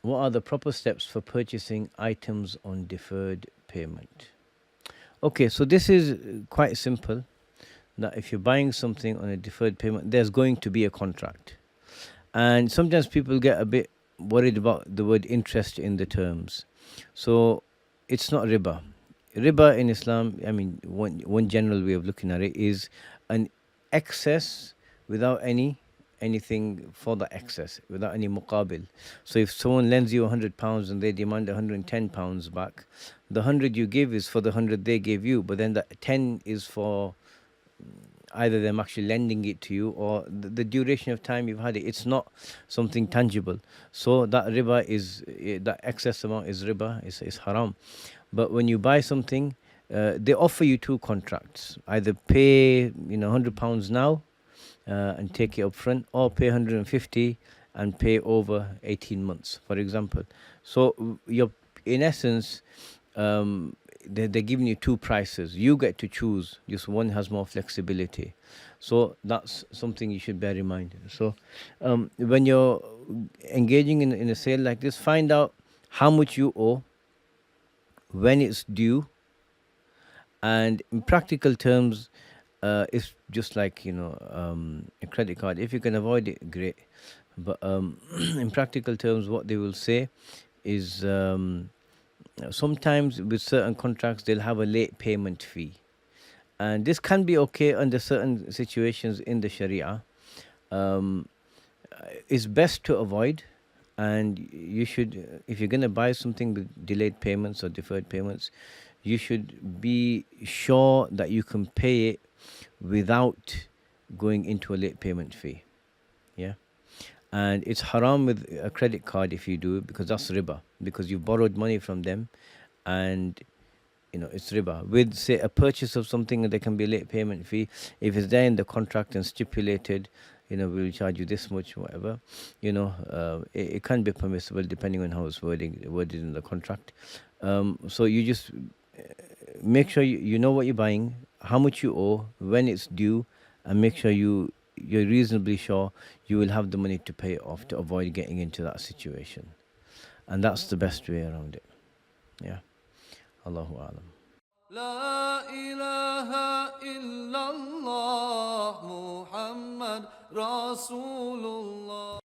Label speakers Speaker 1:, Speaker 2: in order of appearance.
Speaker 1: What are the proper steps for purchasing items on deferred payment? Okay, so this is quite simple. That if you're buying something on a deferred payment, there's going to be a contract. And sometimes people get a bit worried about the word interest in the terms. So it's not riba. Riba in Islam, I mean, one general way of looking at it is an excess without anything for the excess, without any muqabil. So if someone lends you £100 and they demand £110 back, the 100 you give is for the 100 they gave you, but then the 10 is for either them actually lending it to you or the duration of time you've had it. It's not something tangible. So that riba is, that excess amount is riba, is haram. But when you buy something, they offer you two contracts. Either pay £100 now and take it up front, or pay 150 and pay over 18 months, for example. So you're, in essence, they're giving you two prices. You get to choose. Just one has more flexibility. So that's something you should bear in mind. So when you're engaging in a sale like this, find out how much you owe, when it's due, and in practical terms, it's just like a credit card. If you can avoid it, great. But in practical terms, what they will say is sometimes with certain contracts they'll have a late payment fee, and this can be okay under certain situations in the Sharia. It's best to avoid, and you should, if you're going to buy something with delayed payments or deferred payments, you should be sure that you can pay it without going into a late payment fee. Yeah. And it's haram with a credit card if you do it, because that's riba, because you borrowed money from them, and it's riba. With, say, a purchase of something, there can be a late payment fee. If it's there in the contract and stipulated, we'll charge you this much, whatever, it can be permissible depending on how it's worded in the contract. So you just make sure you know what you're buying, how much you owe, when it's due, and make sure you're reasonably sure you will have the money to pay it off, to avoid getting into that situation. And that's the best way around it. Yeah. Allahu Alam.
Speaker 2: La ilaha illallah Muhammad Rasulullah.